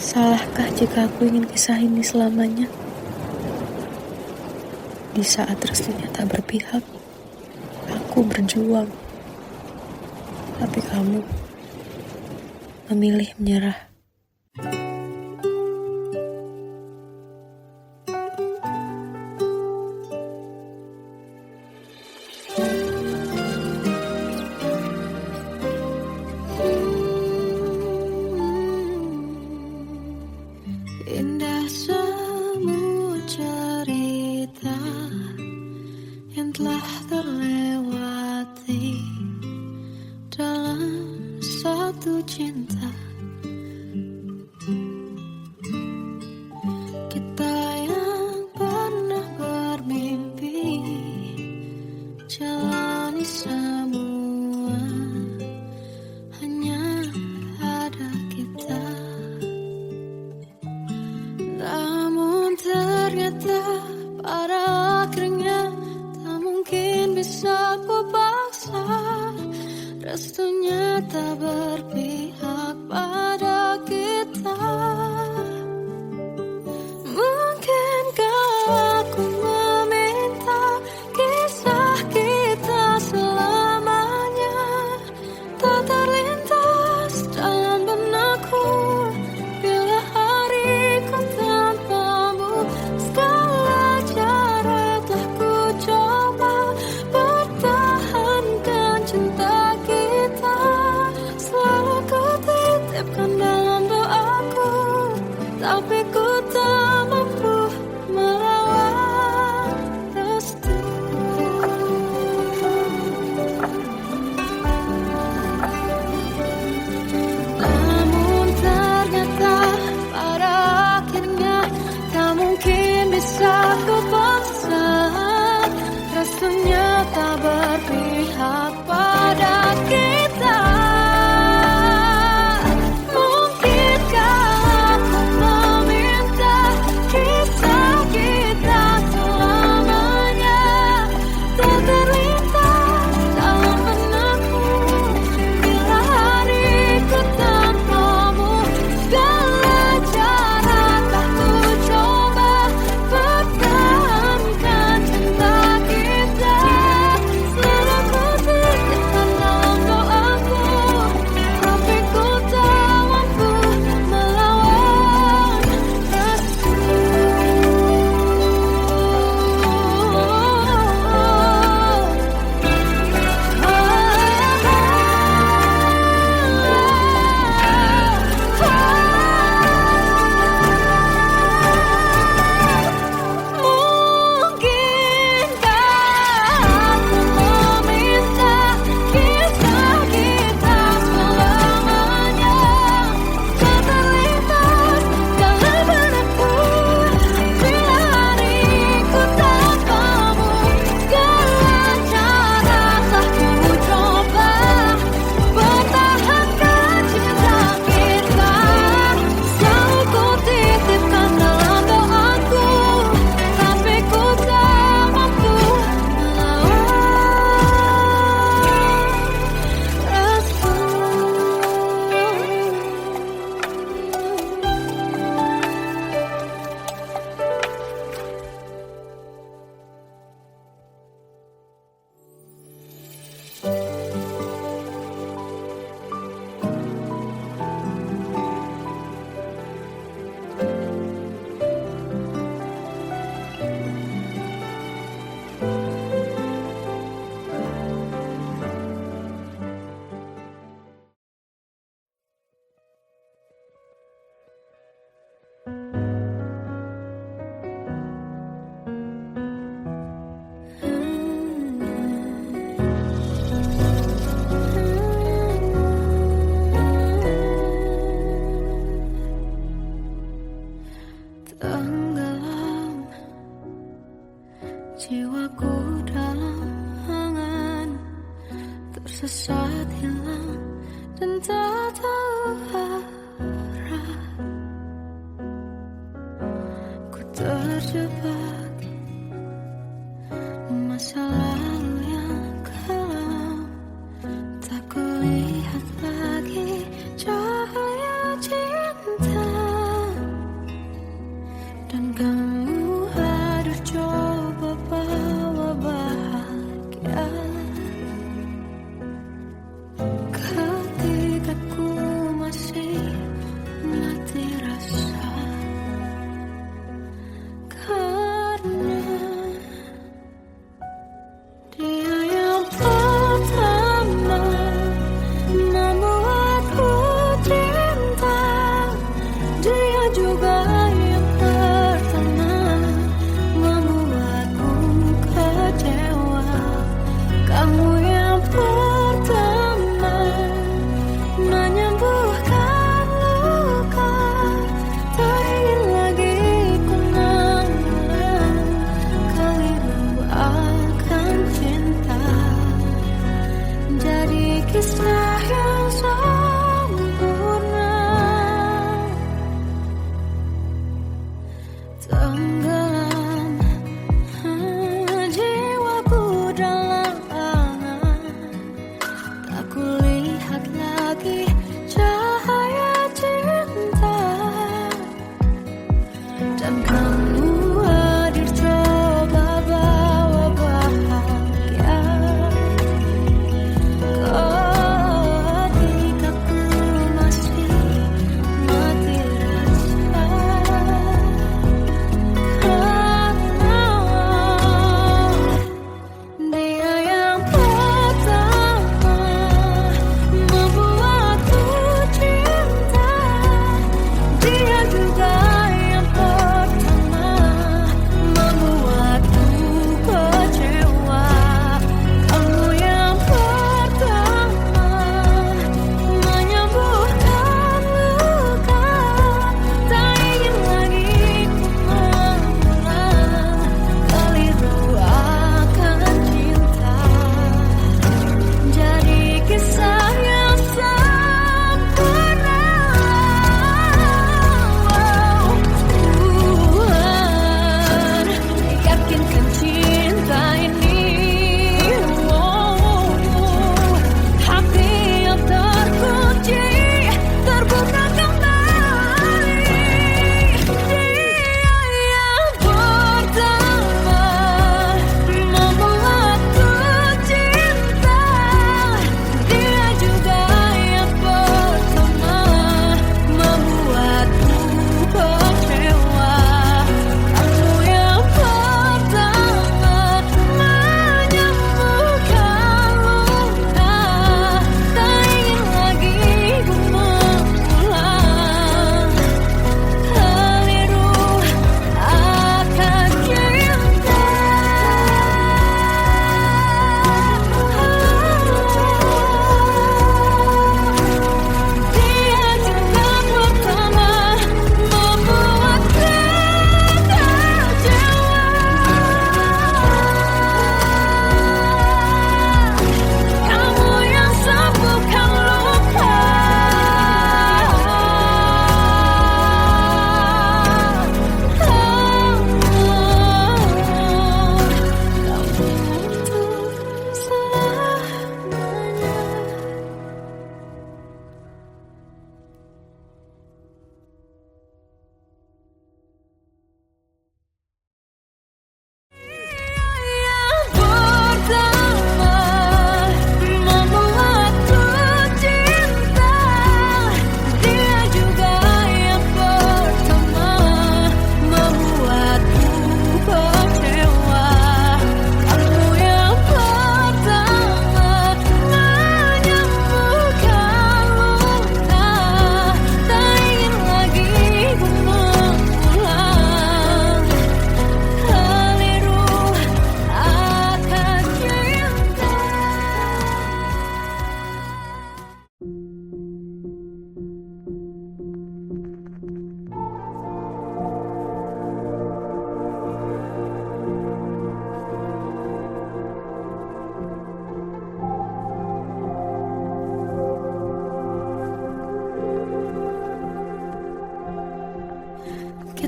Salahkah jika aku ingin kisah ini selamanya? Di saat restunya tak berpihak, aku berjuang. Tapi kamu memilih menyerah. Indah semua cerita yang telah terlewati dalam satu cinta. Kita yang pernah bermimpi jalani semua, hanya ada kita. Namun ternyata pada akhirnya tak mungkin bisa ku paksa. Restunya tak berpihak pada kita. Mungkinkah aku meminta kisah kita selamanya tak terlintas dalam benakku bila hariku tanpamu. Segala cara telah ku coba pertahankan cinta kita. Selalu ku titipkan dalam doaku, tapi ku tak mampu melawan restu. Namun ternyata pada akhirnya tak mungkin bisa ku paksa. Restunya tak berpihak pada kita. Mungkinkah aku meminta kisah kita selamanya tak terlintas dalam benakku bila hariku tanpamu. Segala cara telah ku coba pertahankan cinta kita. Selalu ku titipkan dalam doaku, tapi ku tak mampu melawan restu. Mungkinkah aku meminta kisah kita selamanya tak terlintas dalam benakku bila hariku tanpamu. Segala cara telah ku coba pertahankan cinta kita. Selalu ku titipkan dalam doaku, tapi ku tak mampu melawan restu. Tenggelam jiwaku dalam angan, tersesat hilang dan tak tahu arah. Ku terjebak masa lalu yang kelam, tak kulihat lagi cahaya cinta.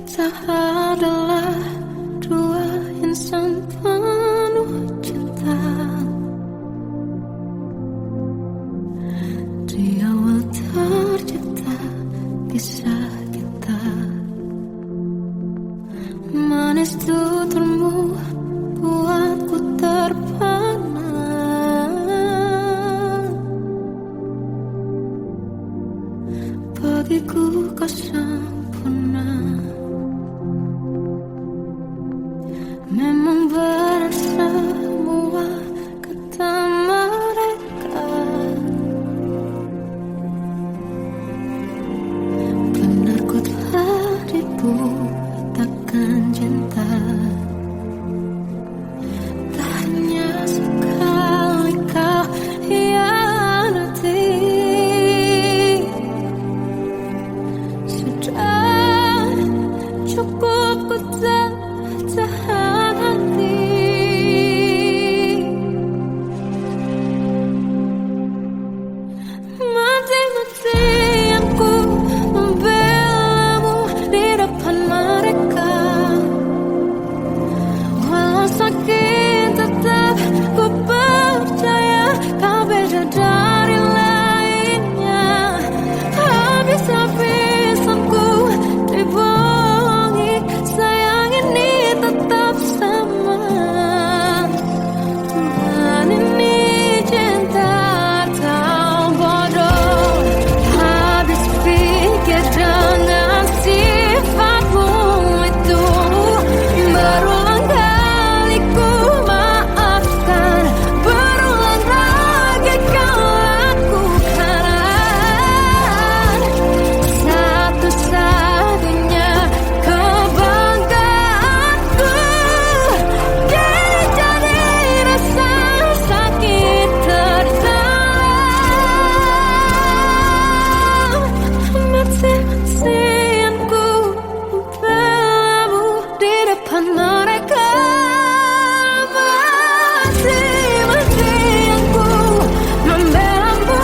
Kita adalah dua insan penuh cinta. Di awal tercipta kisah kita. Manis tuturmu buatku terpana. Bagiku kau sempurna. Memang benar semua kata mereka. Benar ku telah dibuatakan cinta. Tak hanya sekali kau hianati. Sudah cukup ku tahan hati. Mati-matian ku membelamu di depan mereka. Walau sakit tetap ku percaya kau beda dari lainnya. Habis-habisan ku dibohongi, sayang ini tetap sama. Tuhan ini cinta atau bodoh. Habis pikir dengan sifatmu itu. Berulang kali ku maafkan, berulang lagi kau lakukan. Satu-satunya kebanggaanku jadi rasa sakit terdalam. Mati-matian ku membelamu di depan mereka. Mati-matian ku membelamu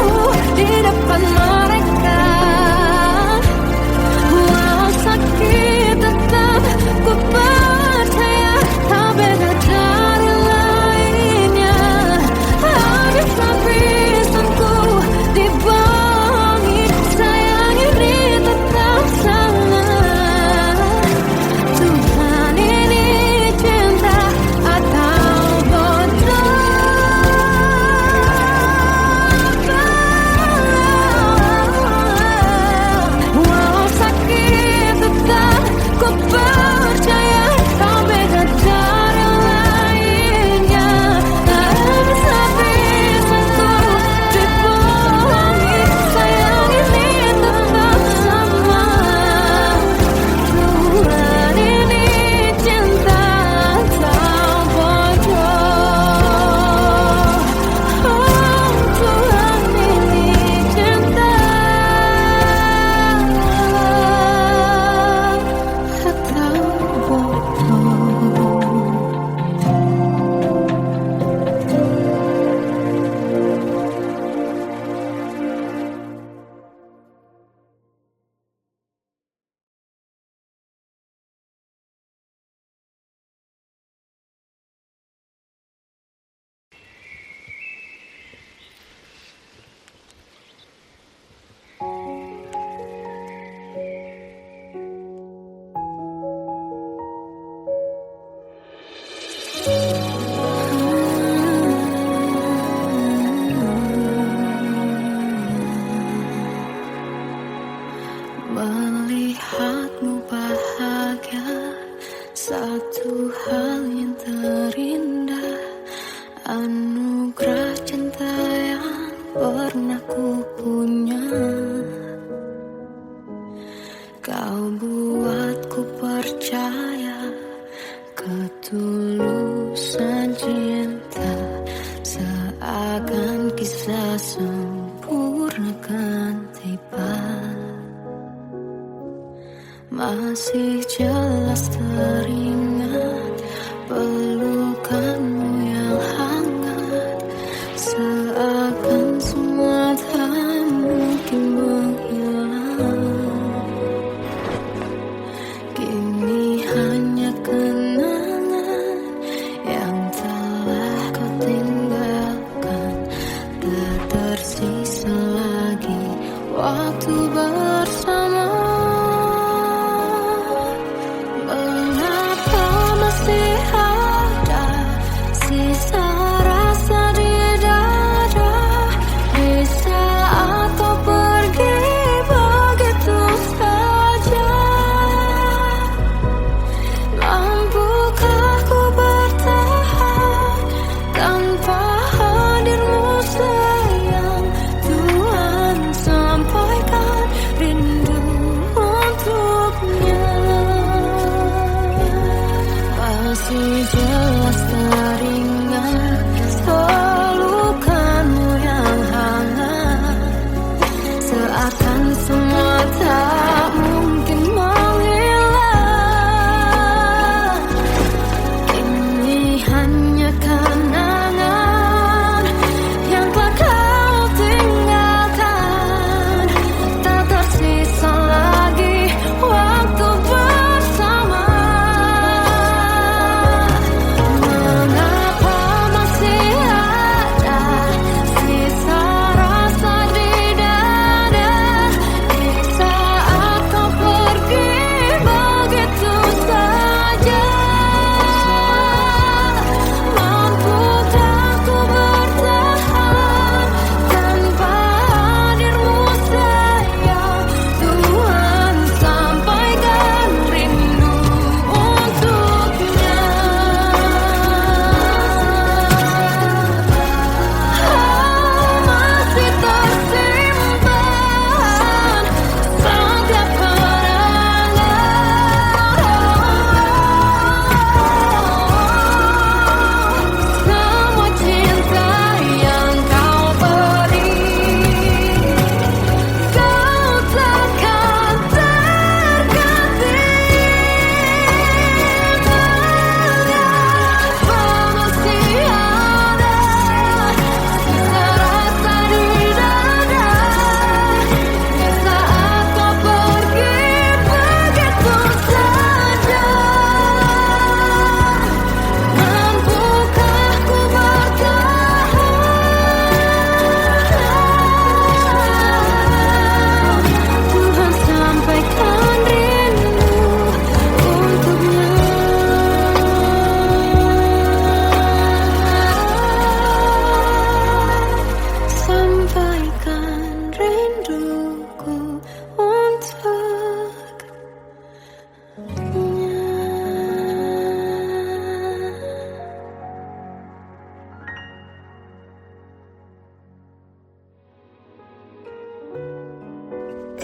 di depan mereka. Walau sakit tetap ku percaya kau beda dari lainnya. Habis-habisan ku dibohongi, sayang ini tetap sama. Tuhan ini cinta atau bodoh. Walau sakit tetap ku percaya kau beda dari lainnya. Habis-habisan ku dibohongi, sayang ini tetap sama. Tuhan ini cinta atau bodoh. Tuhan ini cinta atau bodoh. Melihatmu bahagia, satu hal yang terindah. Anugerah cinta yang pernah ku punya. Kau buatku percaya ketulusan cinta. Seakan kisah sempurna kan tiba. Masih jelas teringat pelukanmu yang hangat. Seakan semua tak mungkin menghilang. Kini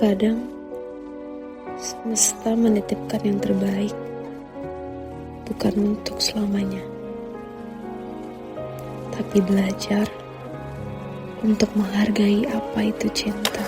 Terkadang semesta menitipkan yang terbaik, bukan untuk selamanya, tapi belajar untuk menghargai apa itu cinta.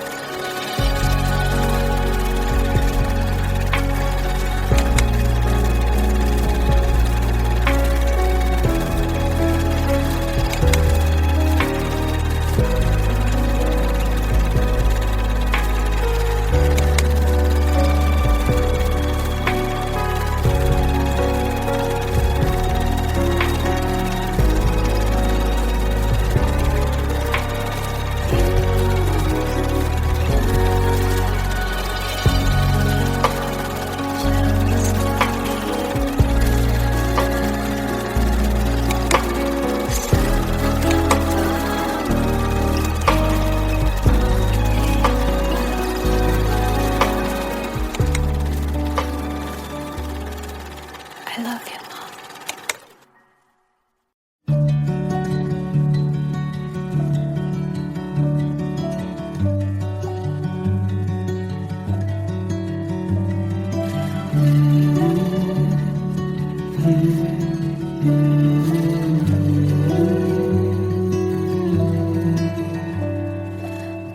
I love you, Mom.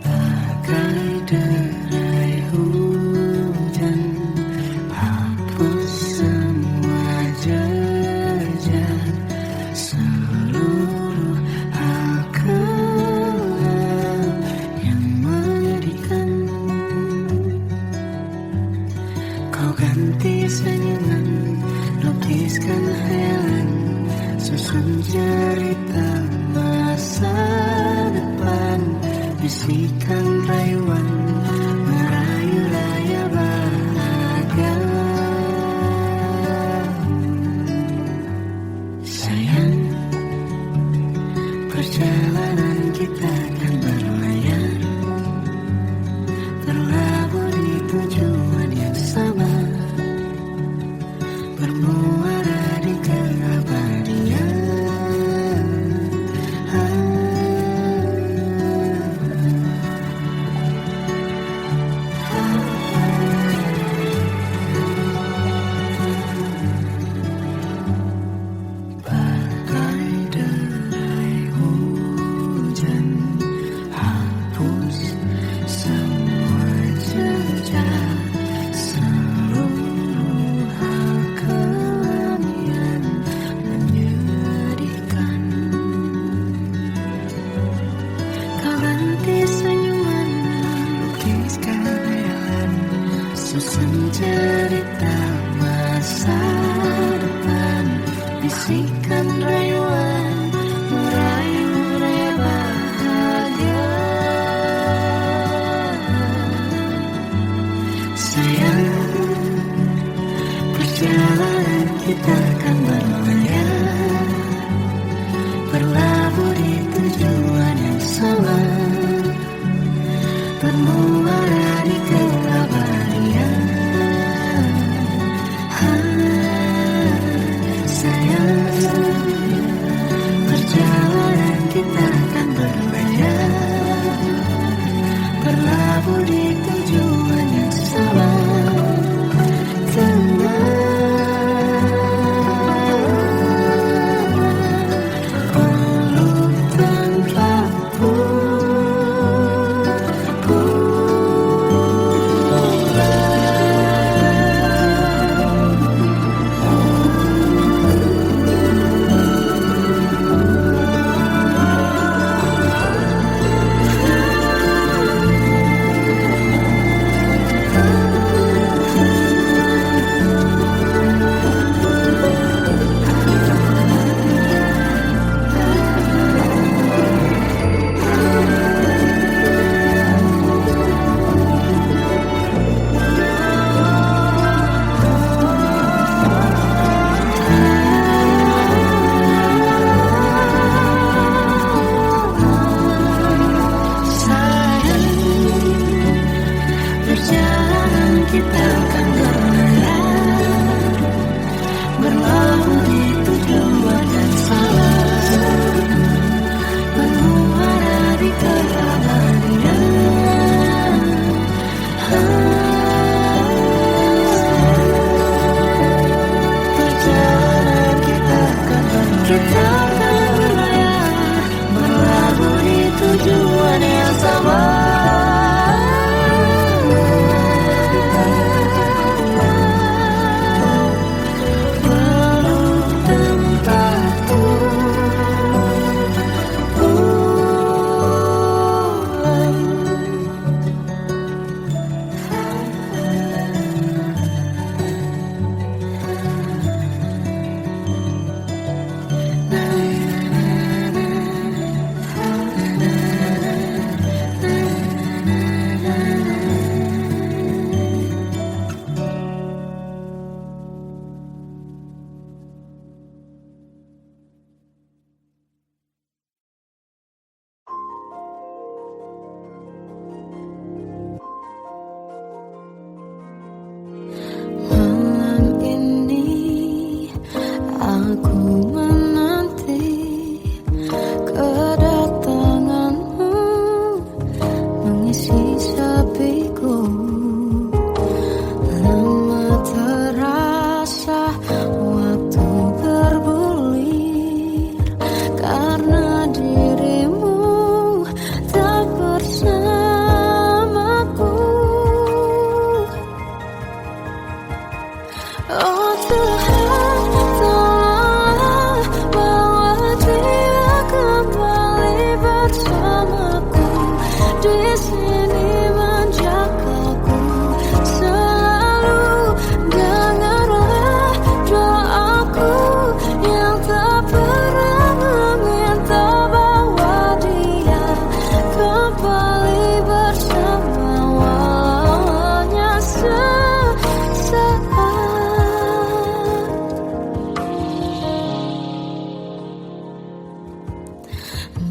Bagai derai hujan, hapus semua jejak, seluruh hal kelam yang menyedihkan. Kau ganti senyuman, lukiskan hayalan, susun cerita masa depan, bisikan rayuan, merayu raya bahagia. Sayang, perjalanan kita akan berlayar, berlabuh di tujuan yang sama, bermuara di keabadian. Bagai derai hujan, hapus semua jejak, seluruh hal kelam yang menyedihkan. Kau ganti senyuman, lukiskan hayalan, susun cerita masa depan, bisikan rayuan, merayu raya bahagia. Sayang, perjalanan kita akan berlayar, berlabuh di tujuan yang sama, bermuara di keabadian. Sayang, perjalanan kita akan berlayar, berlabuh di tujuan yang sama. Peluk tanpa putus.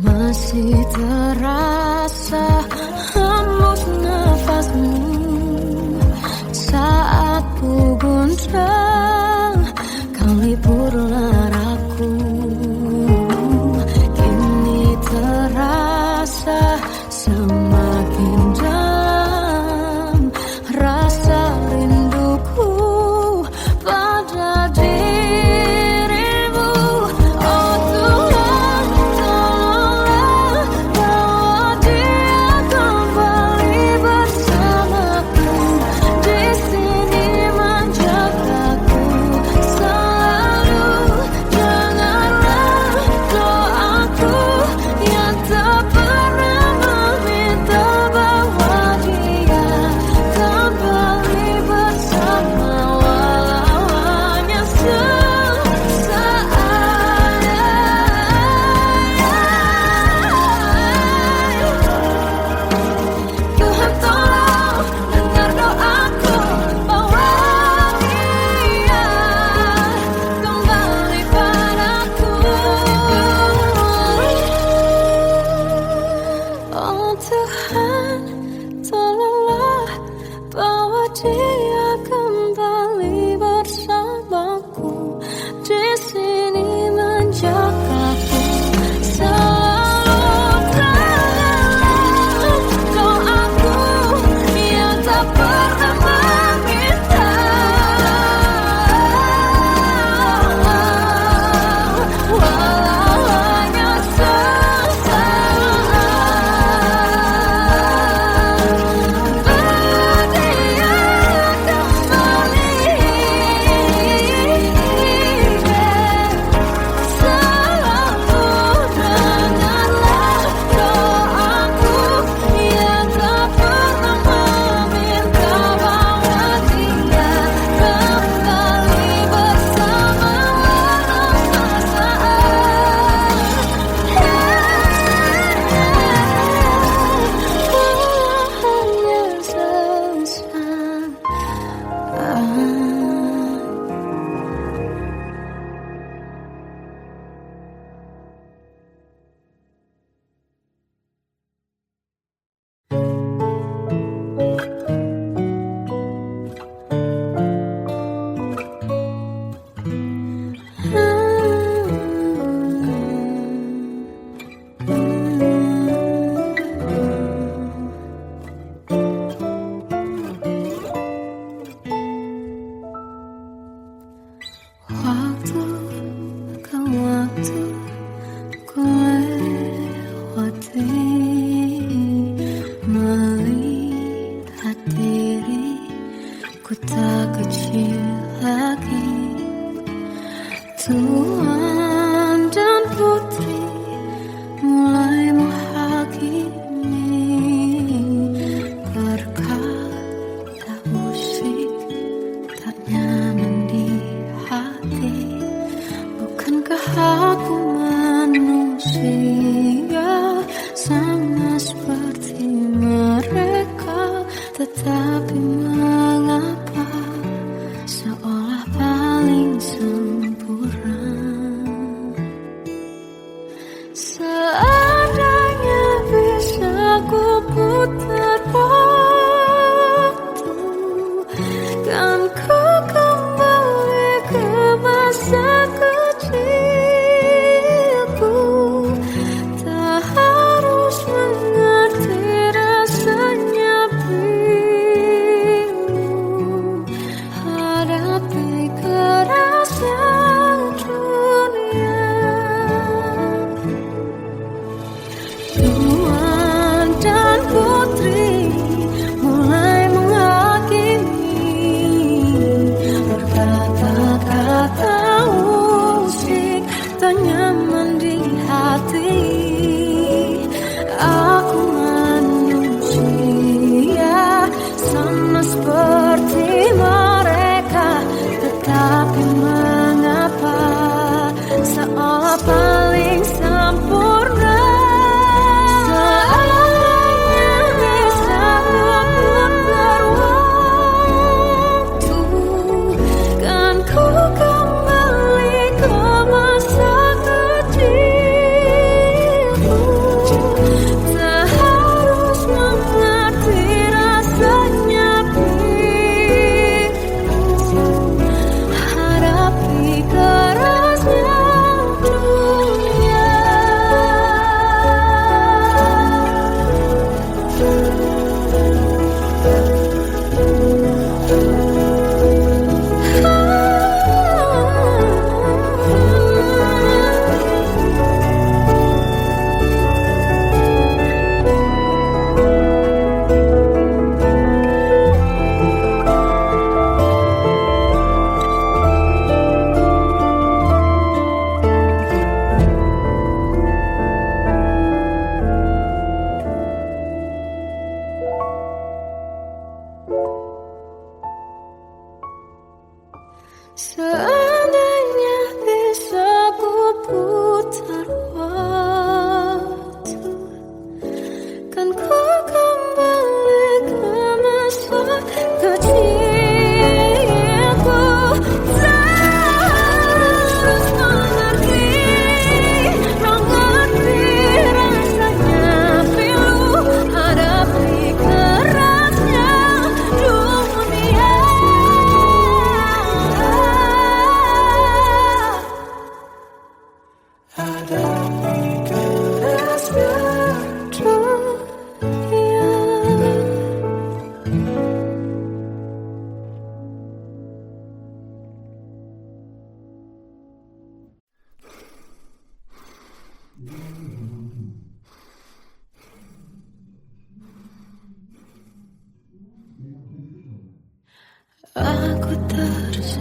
Masih terasa hembus nafasmu saat ku goncang, kau liburlah aku. Kini terasa semakin dalam rasa rinduku pada dirimu. Oh Tuhan, tolonglah bawa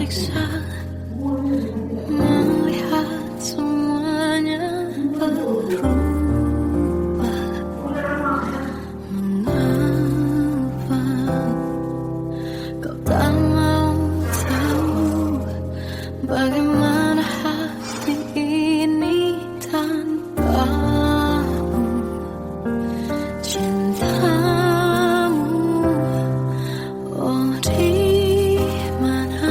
tersiksa melihat semuanya berubah. Mengapa kau tak mau tahu bagaimana hati ini tanpamu? Cintamu, oh di mana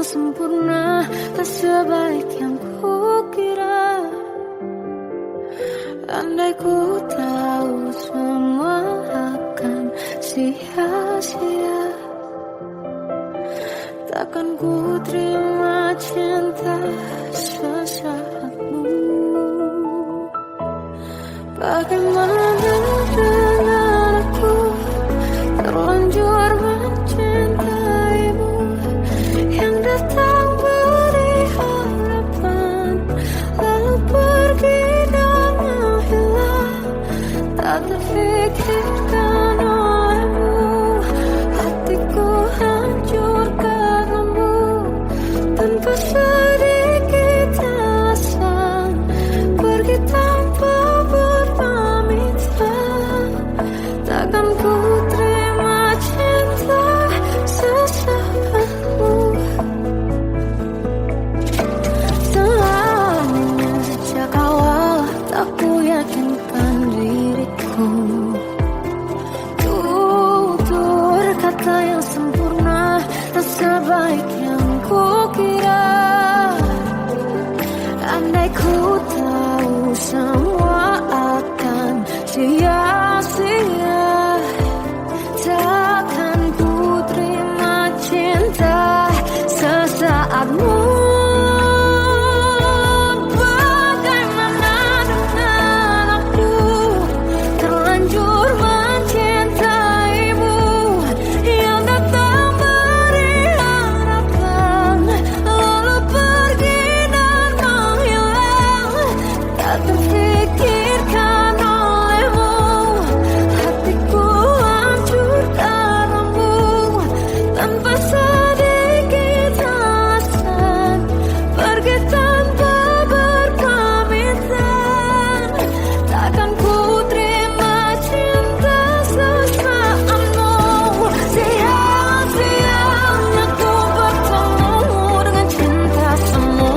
yang sempurna, tak sebaik yang kukira. Andai ku tahu semua akan sia-sia, takkan ku terima cinta sesaatmu. Bagaimana dengan aku terlanjur mencintaimu, yang datang beri harapan lalu pergi dan menghilang, tak terfikirkan olehmu. Hatiku hancur karenamu, tanpa sedikit alasan, pergi tanpa berpamitan. Takkan ku terima cinta sesaatmu. Selamanya sejak awal tak ku yakinkan diriku. Tutur kata yang sempurna, tak sebaik yang kukira. Andai ku tahu semua akan sia-sia, takkan ku terima cinta sesaatmu. Bagaimana dengan aku terlanjur mencintaimu, yang datang beri harapan lalu pergi dan menghilang, tak terfikirkan olehmu. Hatiku hancur karenamu, tanpa sedikit alasan, pergi tanpa berpamitan. Takkan ku terima cinta sesaatmu. Sia-sianya ku bertemu dengan cinta semu,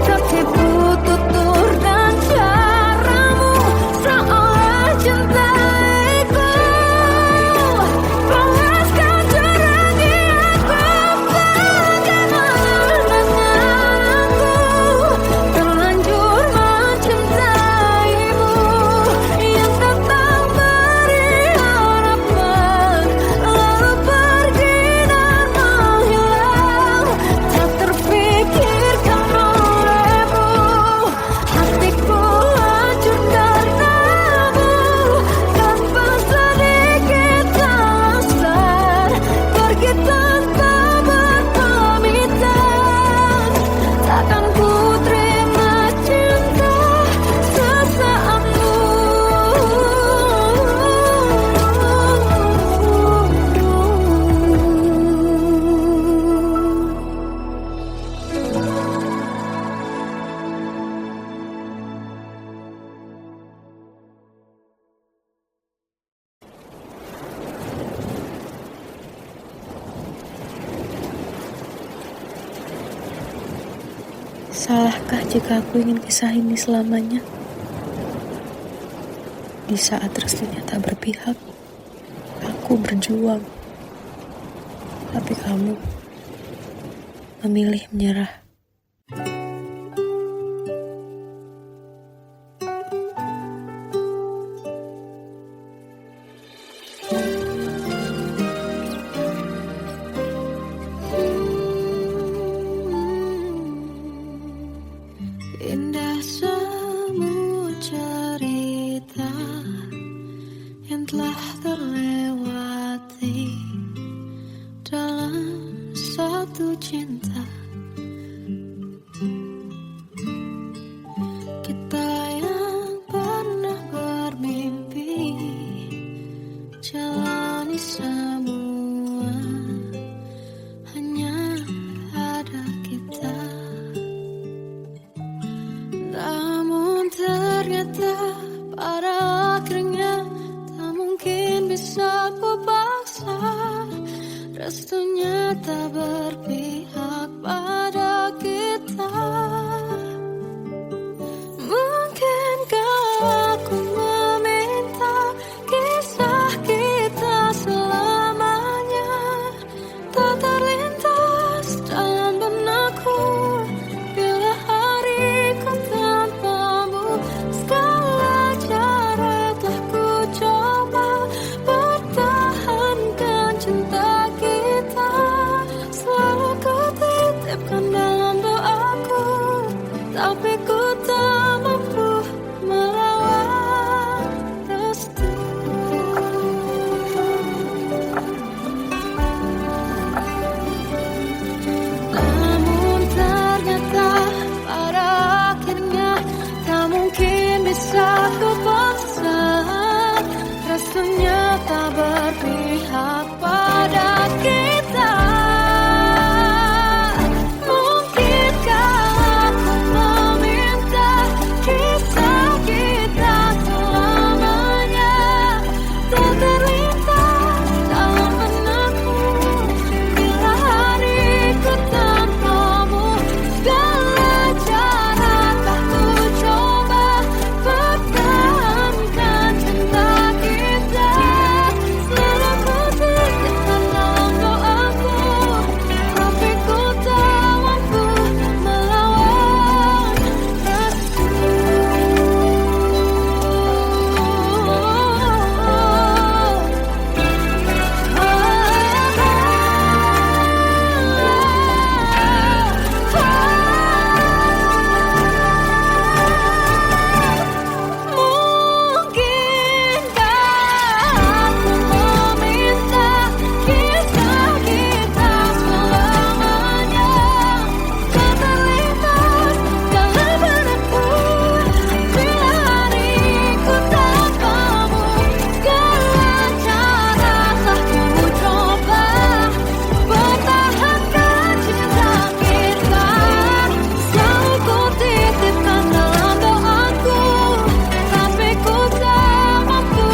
tertipu tutur dan caramu, seolah cintaiku panaskan curahi aku. Bagaimana dengan aku terlanjur mencintaimu, yang datang beri harapan lalu pergi dan menghilang, tak terfikirkan olehmu. Hatiku hancur karenamu, tanpa sedikit alasan, pergi tanpa berpamitan. Takkan ku terima cinta sesaatmu. Salahkah jika aku ingin kisah ini selamanya? Di saat restunya tak berpihak, aku berjuang. Tapi kamu memilih menyerah. Indah semua cerita yang telah terlewati dalam satu cinta. Kita yang pernah bermimpi jalani semua, hanya ada kita. Namun ternyata pada akhirnya tak mungkin bisa ku paksa. Restunya tak berpihak pada kita. Mungkinkah aku meminta kisah kita selamanya tak terlintas tak berpihak pada kita. Mungkinkah aku meminta kisah kita selamanya tak terlintas dalam benakku bila hariku tanpamu. Segala cara tak ku coba pertahankan cinta kita. Selalu ku titipkan dalam doaku, tapi ku tak mampu melawan Mungkinkah aku meminta kisah kita selamanya tak terlintas dalam benakku bila hariku tanpamu. Segala cara telah ku coba pertahankan cinta kita. Selalu ku titipkan dalam doaku, tapi ku tak mampu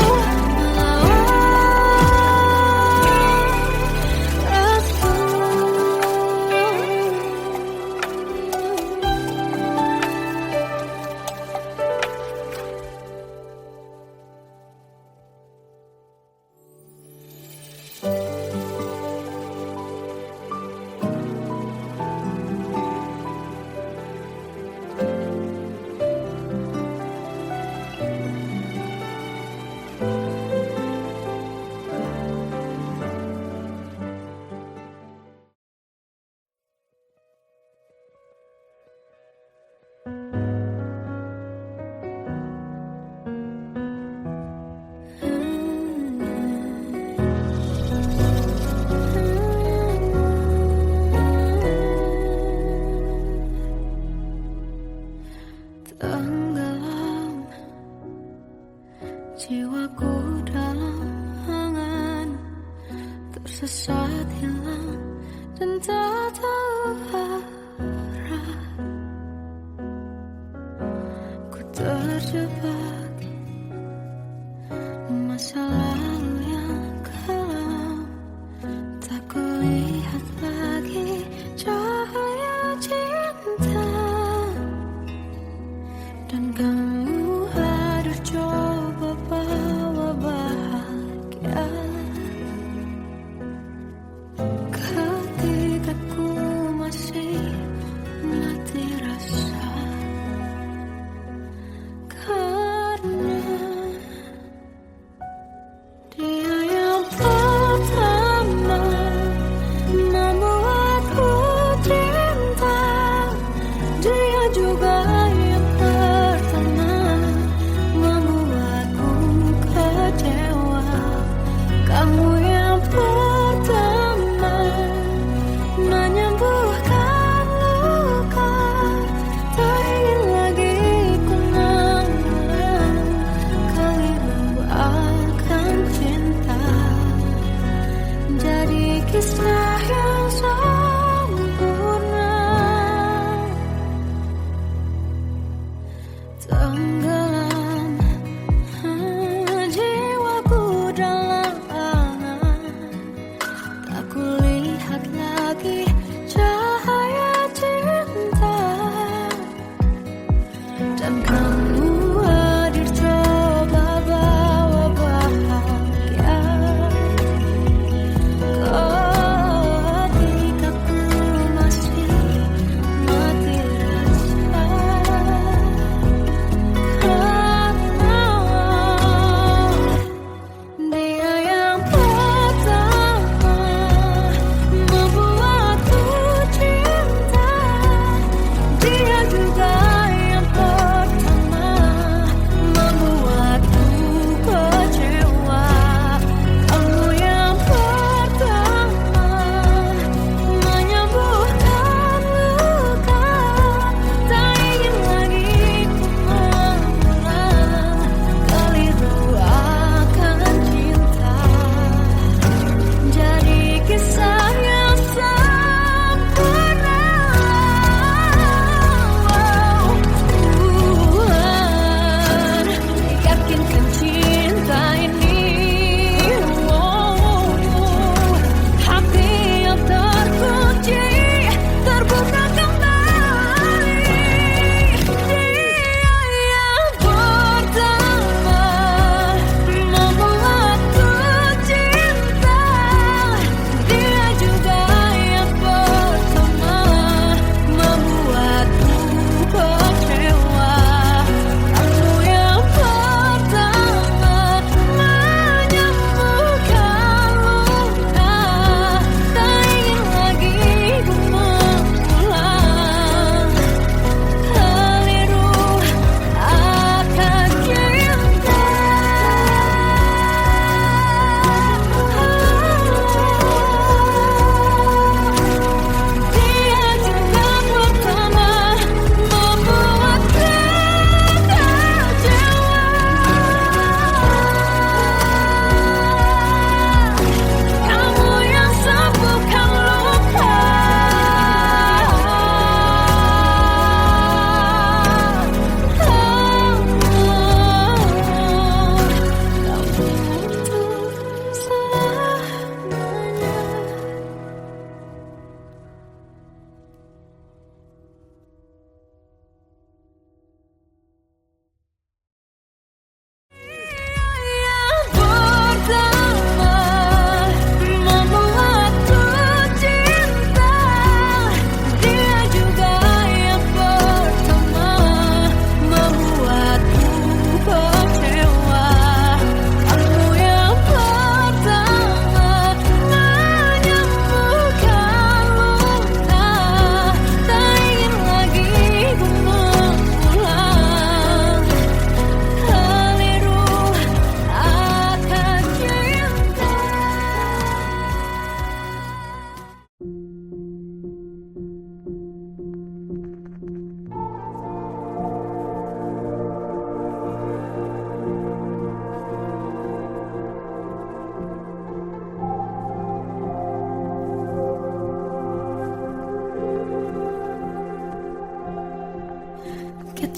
tenggelam jiwaku dalam angan, tersesat hilang dan tak tahu arah. Ku terjebak masa lalu yang kelam, tak kulihat lagi cahaya cinta. Dan kamu hadir coba bawa bahagia ketika ku masih mati rasa. Karena dia yang pertama membuatku cinta, dia juga yang pertama membuatku kecewa. Kamu yang pertama menyembuhkan luka, tak ingin lagi ku mengulang keliru akan cinta. Jadi kisah yang sempurna tenggelam jiwaku dalam angan, tak kulihat lagi cahaya cinta. Dan kamu hadir coba bawa bahagia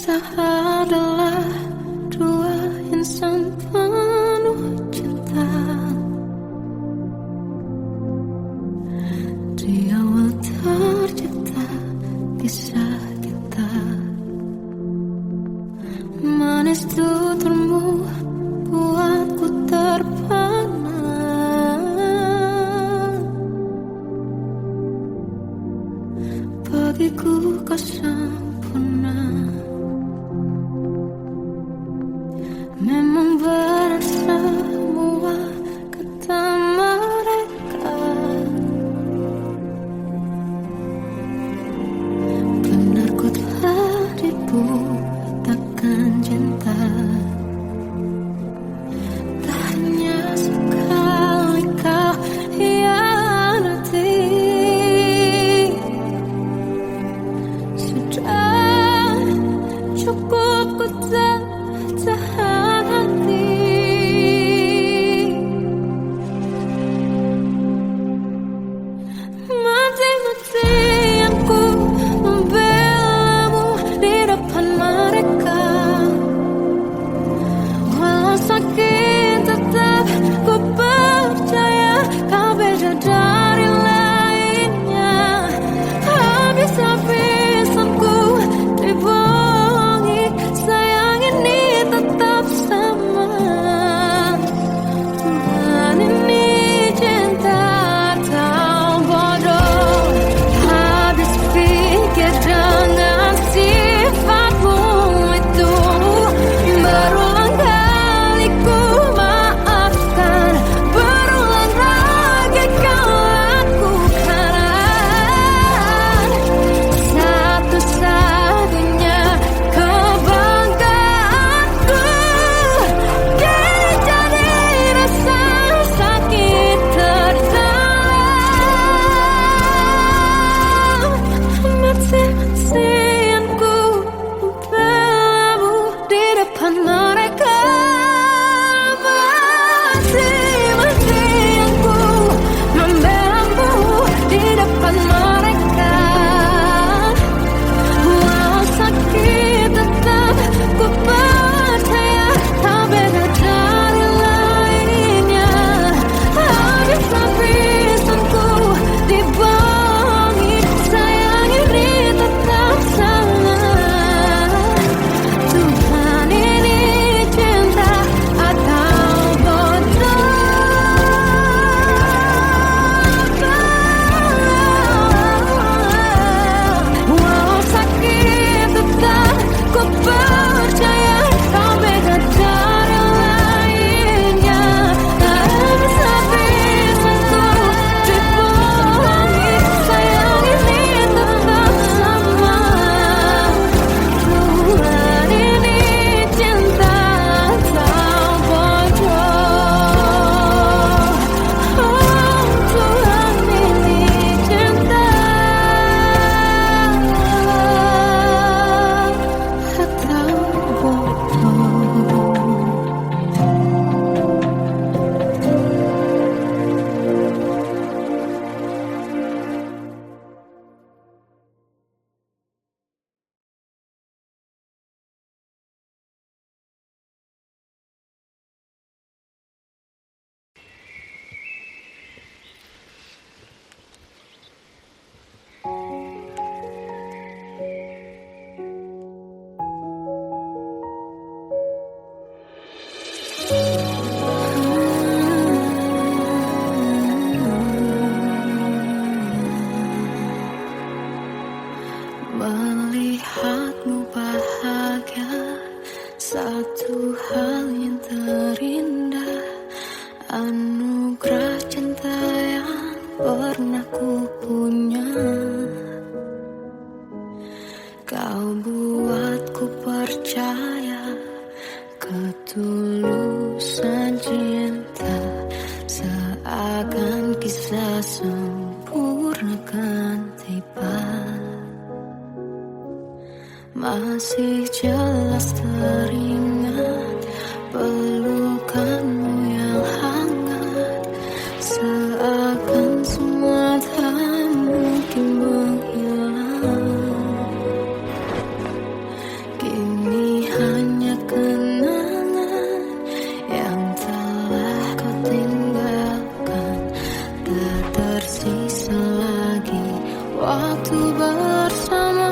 Kita adalah dua insan penuh cinta. Di awal tercipta kisah kita. Manis tuturmu buatku terpana. Bagiku kau sempurna. Memang berat semua kata mereka. Benar ku telah dibutakan cinta. Tak hanya sekali kau hianati. Sudah cukup ku tak tahan hati. Mati-matian ku membelamu di depan mereka. Walau sakit tetap ku percaya kau beda dari lainnya. Habis-habisan ku dibohongi, sayang ini tetap sama. Tuhan ini cinta atau bodoh. Habis pikir dengan sifatmu itu. Berulang kali ku maafkan, berulang lagi kau lakukan. Satu-satunya kebanggaanku kini jadi rasa sakit terdalam. Mati-matian ku membelamu di depan mereka. Mati-matian ku membelamu di depan mereka. Walau sakit tetap ku percaya kau beda dari lainnya. Habis-habisan ku dibohongi, sayang ini tetap sama. Tuhan ini cinta atau bodoh. Walau sakit tetap ku percaya kau beda dari lainnya. Habis-habisan ku dibohongi, sayang ini tetap sama. Tuhan ini cinta atau bodoh. Oh, Tuhan ini cinta atau bodoh. Melihatmu bahagia, satu hal yang terindah. Anugerah cinta yang pernah ku punya. Kau buatku percaya ketulusan cinta. Seakan kisah sempurna kan tiba. Masih jelas teringat pelukanmu yang hangat. Seakan semua tak mungkin menghilang. Kini waktu bersama.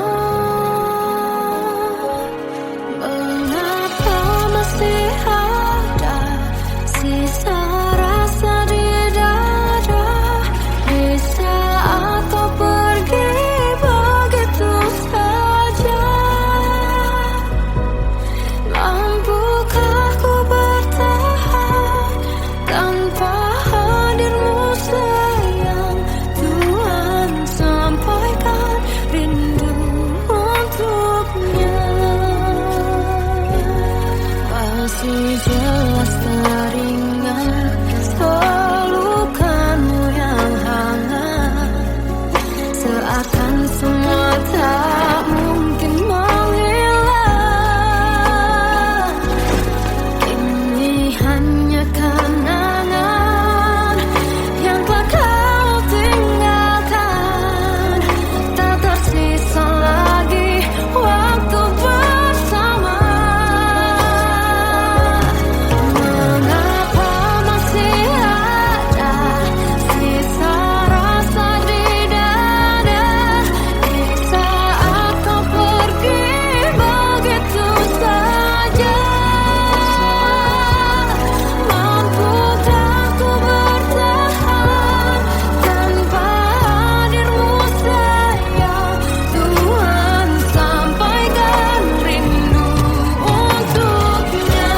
Mengapa masih ada sisa rasa di dada di saat kau pergi begitu saja? Mampukah ku bertahan tanpa hadirmu sayang? Tuhan sampaikan rindu untuknya. Masih jelas teringat pelukanmu yang hangat, seakan semua tak mungkin menghilang. Kini hanya kenangan yang telah kau tinggalkan. Tak tersisa lagi waktu bersama. Mengapa masih ada sisa rasa di dada di saat kau pergi begitu saja? Mampukah ku bertahan tanpa hadirmu sayang? Tuhan sampaikan rindu untuknya.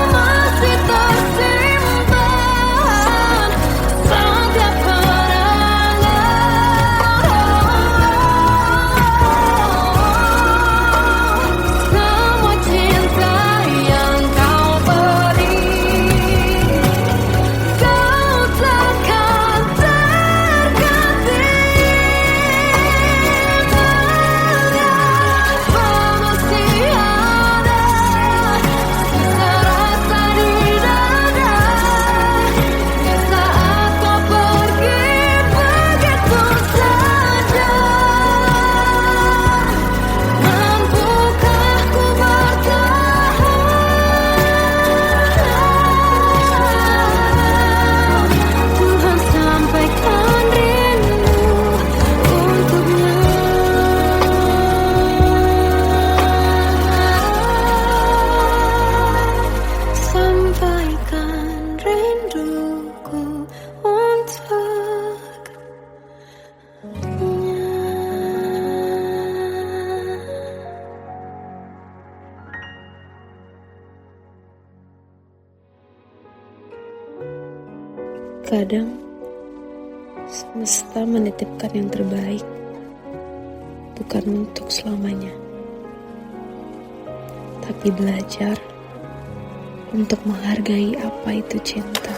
Masih tersimpan setiap kenangan, semua cinta yang kau beri. Kau takkan terganti. Mengapa masih ada sisa rasa di dada di saat kau pergi begitu saja? Mampukah ku bertahan? Tuhan sampaikan rindu untuknya. Sampaikan rinduku untuknya. Kadang semesta menitipkan yang terbaik, bukan untuk selamanya, tapi belajar untuk menghargai apa itu cinta.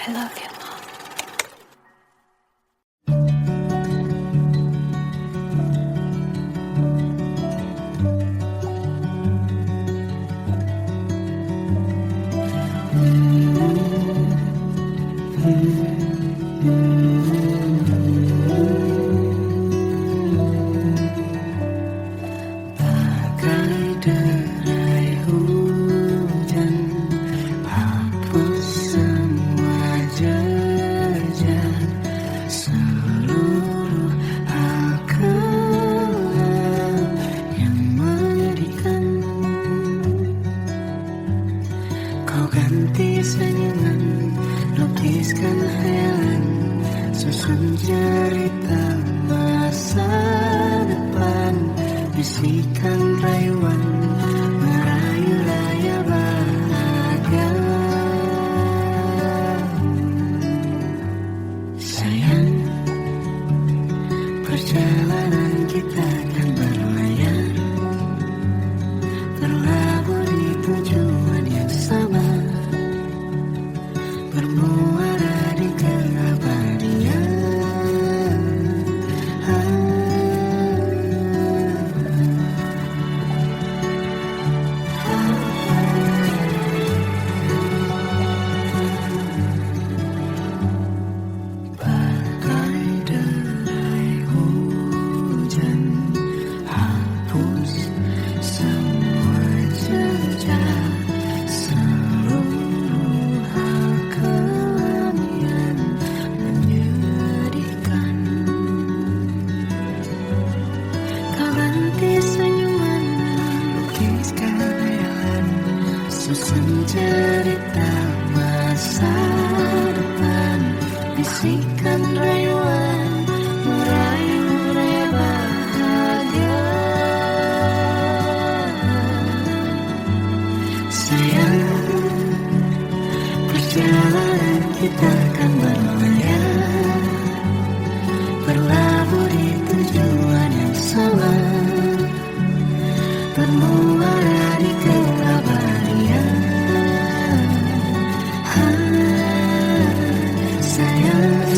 I love you, Mom. Bagai derai hujan hapus semua jejak seluruh hal kelam yang menyedihkan. Kau ganti senyuman, lukiskan hayalan, susun cerita masa depan, bisikan rayuan perjalanan kita akan berlayar, berlabuh di tujuan yang sama, bermuara di keabadian. Bagai derai hujan, hapus semua jejak, seluruh hal kelam yang menyedihkan. Kau ganti senyuman, lukiskan khayalan, susun cerita masa depan, bisikan rayuan, merayu raya bahagia. Sayang, perjalanan kita akan berlayar, berlabuh di tujuan yang sama, bermuara di keabadian. Sayang,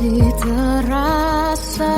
masih terasa.